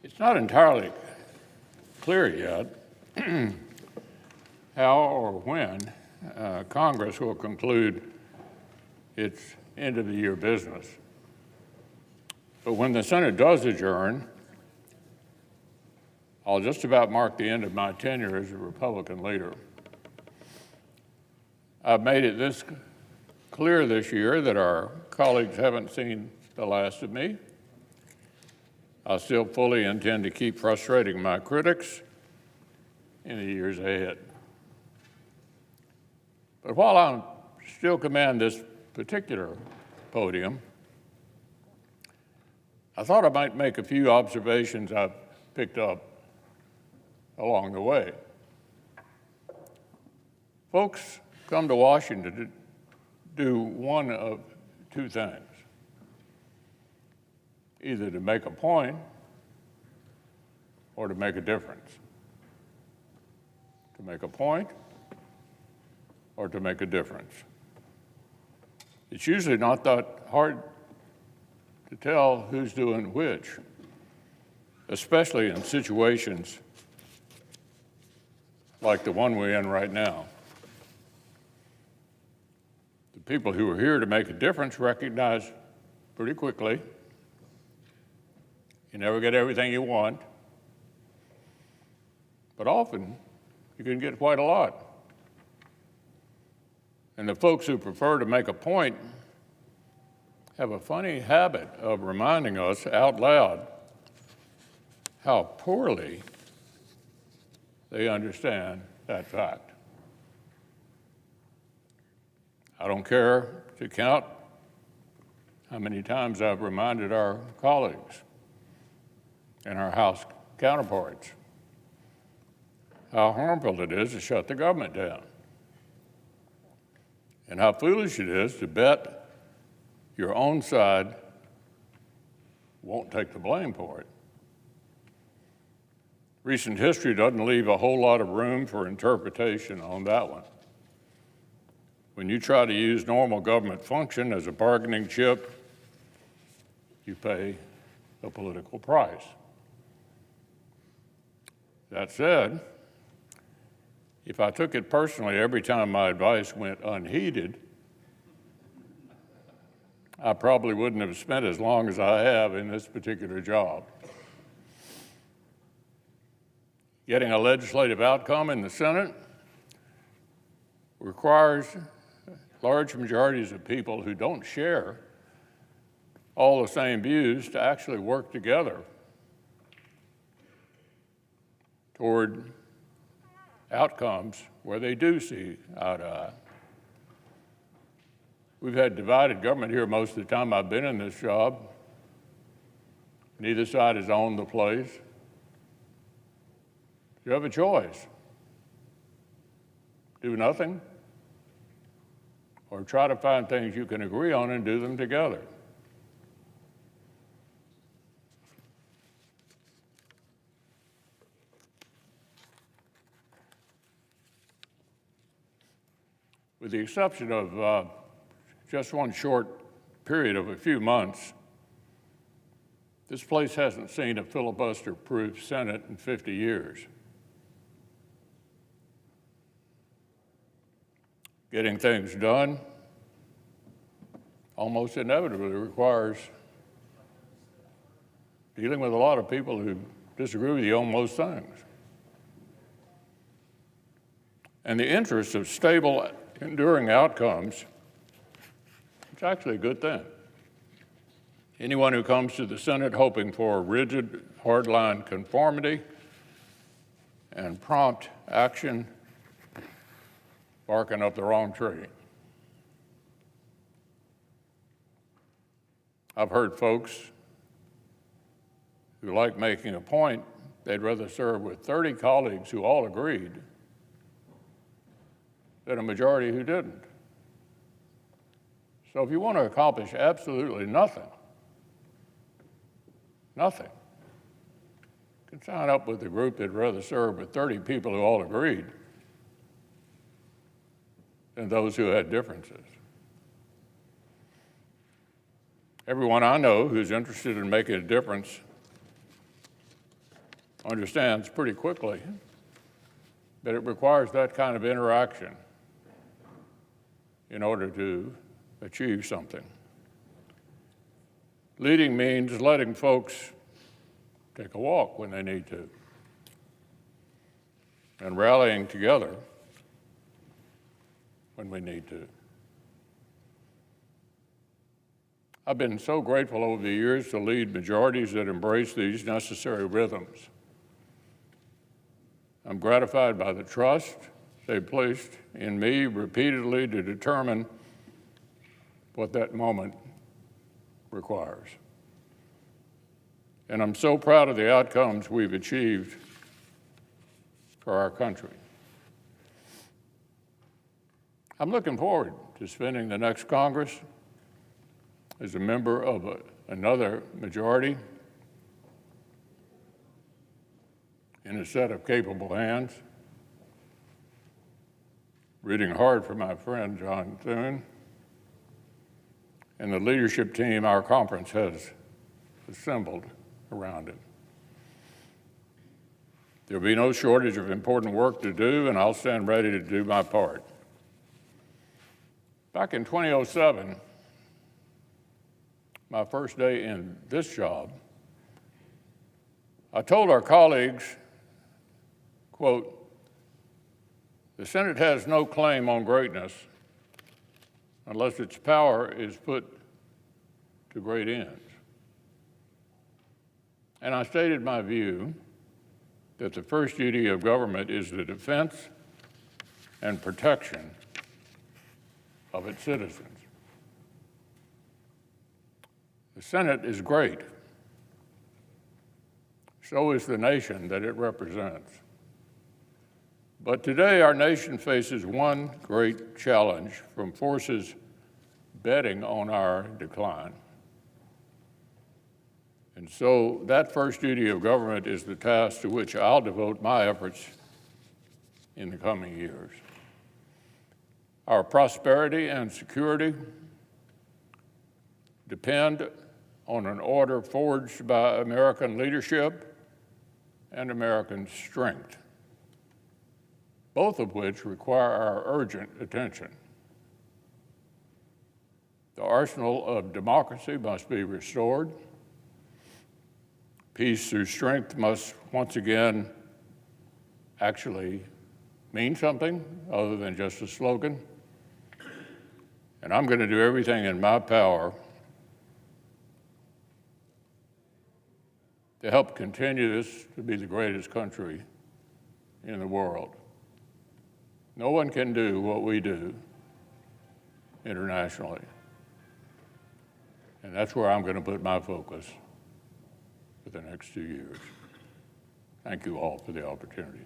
It's not entirely clear yet how or when Congress will conclude its end-of-the-year business. But when the Senate does adjourn, I'll just about mark the end of my tenure as a Republican leader. I've made it this clear this year that our colleagues haven't seen the last of me. I still fully intend to keep frustrating my critics in the years ahead. But while I still command this particular podium, I thought I might make a few observations I've picked up along the way. Folks come to Washington to do one of two things: either to make a point or to make a difference. To make a point or to make a difference. It's usually not that hard to tell who's doing which, especially in situations like the one we're in right now. The people who are here to make a difference recognize pretty quickly you never get everything you want, but often you can get quite a lot. And the folks who prefer to make a point have a funny habit of reminding us out loud how poorly they understand that fact. I don't care to count how many times I've reminded our colleagues and our House counterparts how harmful it is to shut the government down, and how foolish it is to bet your own side won't take the blame for it. Recent history doesn't leave a whole lot of room for interpretation on that one. When you try to use normal government function as a bargaining chip, you pay a political price. That said, if I took it personally every time my advice went unheeded, I probably wouldn't have spent as long as I have in this particular job. Getting a legislative outcome in the Senate requires large majorities of people who don't share all the same views to actually work together toward outcomes where they do see eye to eye. We've had divided government here most of the time I've been in this job. Neither side has owned the place. You have a choice. Do nothing, or try to find things you can agree on and do them together. With the exception of just one short period of a few months, this place hasn't seen a filibuster-proof Senate in 50 years. Getting things done almost inevitably requires dealing with a lot of people who disagree with you on most things. And the interest of stable, enduring outcomes, it's actually a good thing. Anyone who comes to the Senate hoping for rigid, hardline conformity and prompt action barking up the wrong tree. I've heard folks who like making a point they'd rather serve with 30 colleagues who all agreed than a majority who didn't. So if you want to accomplish absolutely nothing, you can sign up with the group that'd rather serve with 30 people who all agreed than those who had differences. Everyone I know who's interested in making a difference understands pretty quickly that it requires that kind of interaction in order to achieve something. Leading means letting folks take a walk when they need to, and rallying together when we need to. I've been so grateful over the years to lead majorities that embrace these necessary rhythms. I'm gratified by the trust they placed in me repeatedly to determine what that moment requires. And I'm so proud of the outcomes we've achieved for our country. I'm looking forward to spending the next Congress as a member of another majority in a set of capable hands, rooting hard for my friend John Thune and the leadership team our conference has assembled around him. There'll be no shortage of important work to do, and I'll stand ready to do my part. Back in 2007, my first day in this job, I told our colleagues, quote, "The Senate has no claim on greatness unless its power is put to great ends." And I stated my view that the first duty of government is the defense and protection of its citizens. The Senate is great. So is the nation that it represents. But today our nation faces one great challenge from forces betting on our decline. And so that first duty of government is the task to which I'll devote my efforts in the coming years. Our prosperity and security depend on an order forged by American leadership and American strength, both of which require our urgent attention. The arsenal of democracy must be restored. Peace through strength must once again actually mean something other than just a slogan. And I'm going to do everything in my power to help continue this to be the greatest country in the world. No one can do what we do internationally. And that's where I'm going to put my focus for the next 2 years. Thank you all for the opportunity.